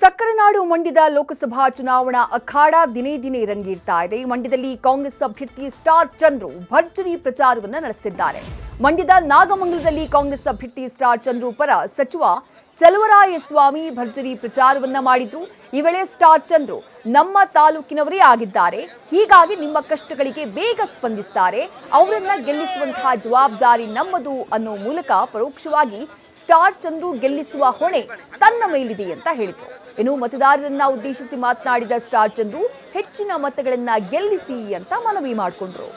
ಸಕ್ಕರೆನಾಡು ಮಂಡ್ಯದ ಲೋಕಸಭಾ ಚುನಾವಣಾ ಅಖಾಡ ದಿನೇ ದಿನೇ ರಂಗೇರ್ತಾ ಇದೆ. ಮಂಡ್ಯದಲ್ಲಿ ಕಾಂಗ್ರೆಸ್ ಅಭ್ಯರ್ಥಿ ಸ್ಟಾರ್ ಚಂದ್ರು ಭರ್ಜರಿ ಪ್ರಚಾರವನ್ನು ನಡೆಸುತ್ತಿದ್ದಾರೆ. ಮಂಡ್ಯದ ನಾಗಮಂಗಲದಲ್ಲಿ ಕಾಂಗ್ರೆಸ್ ಅಭ್ಯರ್ಥಿ ಸ್ಟಾರ್ ಚಂದ್ರು ಪರ ಸಚಿವ ಚಲುವರಾಯಸ್ವಾಮಿ ಭರ್ಜರಿ ಪ್ರಚಾರವನ್ನ ಮಾಡಿದ್ರು. ಈ ವೇಳೆ ಸ್ಟಾರ್ ಚಂದ್ರು ನಮ್ಮ ತಾಲೂಕಿನವರೇ ಆಗಿದ್ದಾರೆ, ಹೀಗಾಗಿ ನಿಮ್ಮ ಕಷ್ಟಗಳಿಗೆ ಬೇಗ ಸ್ಪಂದಿಸುತ್ತಾರೆ, ಅವರನ್ನ ಗೆಲ್ಲಿಸುವಂತಹ ಜವಾಬ್ದಾರಿ ನಮ್ಮದು ಅನ್ನೋ ಮೂಲಕ ಪರೋಕ್ಷವಾಗಿ ಸ್ಟಾರ್ ಚಂದ್ರು ಗೆಲ್ಲಿಸುವ ಹೊಣೆ ತನ್ನ ಮೇಲಿದೆ ಅಂತ ಹೇಳಿದ್ರು. ಇನ್ನು ಮತದಾರರನ್ನ ಉದ್ದೇಶಿಸಿ ಮಾತನಾಡಿದ ಸ್ಟಾರ್ ಚಂದ್ರು ಹೆಚ್ಚಿನ ಮತಗಳನ್ನ ಗೆಲ್ಲಿಸಿ ಅಂತ ಮನವಿ ಮಾಡಿಕೊಂಡ್ರು.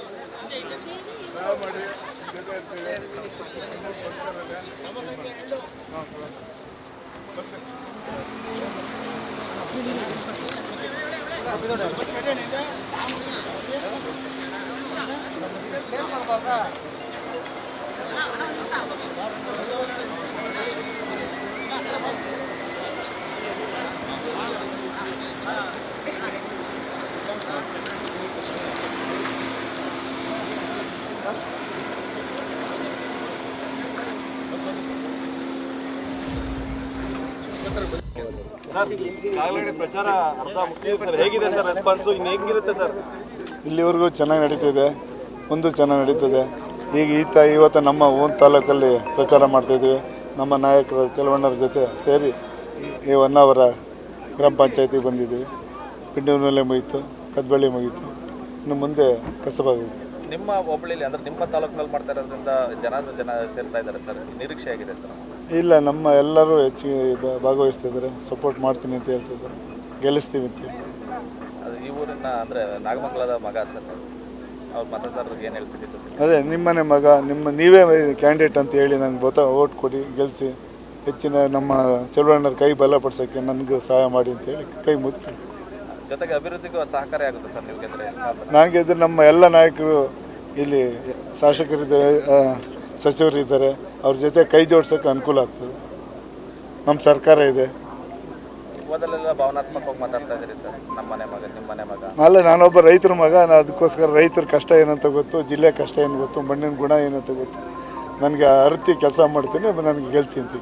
ಪ್ರಚಾರ ಅರ್ಧ ಮುಗಿಸಿದೆ ಸರ್, ಹೇಗಿದೆ ಸರ್ ರೆಸ್ಪಾನ್ಸು? ಇನ್ನು ಹೇಗಿರುತ್ತೆ ಸರ್? ಇಲ್ಲಿವರೆಗೂ ಚೆನ್ನಾಗಿ ನಡೀತಿದೆ, ಮುಂದೆ ಚೆನ್ನಾಗಿ ನಡೀತದೆ. ಈಗ ಇವತ್ತು ನಮ್ಮ ಓನ್ ತಾಲೂಕಲ್ಲಿ ಪ್ರಚಾರ ಮಾಡ್ತಾಯಿದ್ವಿ. ನಮ್ಮ ನಾಯಕರು ಚಲವಣ್ಣರ ಜೊತೆ ಸೇರಿ ಈ ಹೊನ್ನಾವರ ಗ್ರಾಮ ಪಂಚಾಯತಿಗೆ ಬಂದಿದ್ದೀವಿ. ಪಿಂಡೂರಿನಲ್ಲೇ ಮುಗೀತು, ಕದ್ಬಳ್ಳಿ ಮುಗೀತು, ಇನ್ನು ಮುಂದೆ ಕಸಬಾಗುತ್ತೆ. ನಿಮ್ಮ ಹೋಬಳಿಲಿ ಅಂದರೆ ನಿಮ್ಮ ತಾಲೂಕಿನಲ್ಲಿ ಮಾಡ್ತಾ ಇರೋದ್ರಿಂದ ಜನ ಸೇರ್ತಾ ಇದ್ದಾರೆ ಸರ್, ನಿರೀಕ್ಷೆ ಆಗಿದೆ ಸರ್? ಇಲ್ಲ, ನಮ್ಮ ಎಲ್ಲರೂ ಹೆಚ್ಚಿಗೆ ಭಾಗವಹಿಸ್ತಿದ್ದಾರೆ, ಸಪೋರ್ಟ್ ಮಾಡ್ತೀನಿ ಅಂತ ಹೇಳ್ತಿದ್ದಾರೆ, ಗೆಲ್ಲಿಸ್ತೀವಿ ಅಂತ. ಅದು ಈ ಊರಿನ ಅಂದರೆ ನಾಗಮಂಗಲದ ಮಗ ಸರ್, ಅವ್ರ ಮತದಾರರಿಗೆ ಏನು ಹೇಳ್ತಿದ್ದು? ಅದೇ ನಿಮ್ಮನೆ ಮಗ, ನೀವೇ ಕ್ಯಾಂಡಿಡೇಟ್ ಅಂತ ಹೇಳಿ ನಂಗೆ ಓಟ್ ಕೊಡಿ, ಗೆಲ್ಲಿಸಿ, ಹೆಚ್ಚಿನ ನಮ್ಮ ಚಲುವಣ್ಣರ ಕೈ ಬಲಪಡಿಸೋಕ್ಕೆ ನನಗೂ ಸಹಾಯ ಮಾಡಿ ಅಂತೇಳಿ ಕೈ ಮುದ್ದು. ಜೊತೆಗೆ ಅಭಿವೃದ್ಧಿಗೂ ಸಹಕಾರಿ ಆಗುತ್ತೆ ಸರ್ ನೀವು ಗೆದ್ದರೆ? ನಾನು ಗೆದ್ದರೆ ನಮ್ಮ ಎಲ್ಲ ನಾಯಕರು ಇಲ್ಲಿ ಶಾಸಕರಿದ್ದಾರೆ, ಸಚಿವರಿದ್ದಾರೆ, ಅವ್ರ ಜೊತೆ ಕೈ ಜೋಡ್ಸೋಕ್ಕೆ ಅನುಕೂಲ ಆಗ್ತದೆ. ನಮ್ಮ ಸರ್ಕಾರ ಇದೆ. ಮೊದಲೆಲ್ಲ ಭಾವನಾತ್ಮಕವಾಗಿ ಮಾತಾಡ್ತಾ ಇದ್ದೀರಿ ಸರ್, ನಮ್ಮನೆ ಮಗ ನಿಮ್ಮನೆ ಮಗ. ಅಲ್ಲ, ನಾನೊಬ್ಬ ರೈತರ ಮಗ, ಅದಕ್ಕೋಸ್ಕರ ರೈತರ ಕಷ್ಟ ಏನಂತ ಗೊತ್ತು, ಜಿಲ್ಲೆ ಕಷ್ಟ ಏನು ಗೊತ್ತು, ಮಣ್ಣಿನ ಗುಣ ಏನಂತ ಗೊತ್ತು. ನನಗೆ ಅರ್ತಿ ಕೆಲಸ ಮಾಡ್ತೀನಿ, ನನಗೆ ಗೆಲ್ಸಿ ಅಂತ.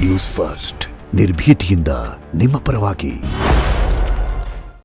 ನ್ಯೂಸ್ ಫಸ್ಟ್ ನಿರ್ಭೀತಿಯಿಂದ ನಿಮ್ಮ ಪರವಾಗಿ.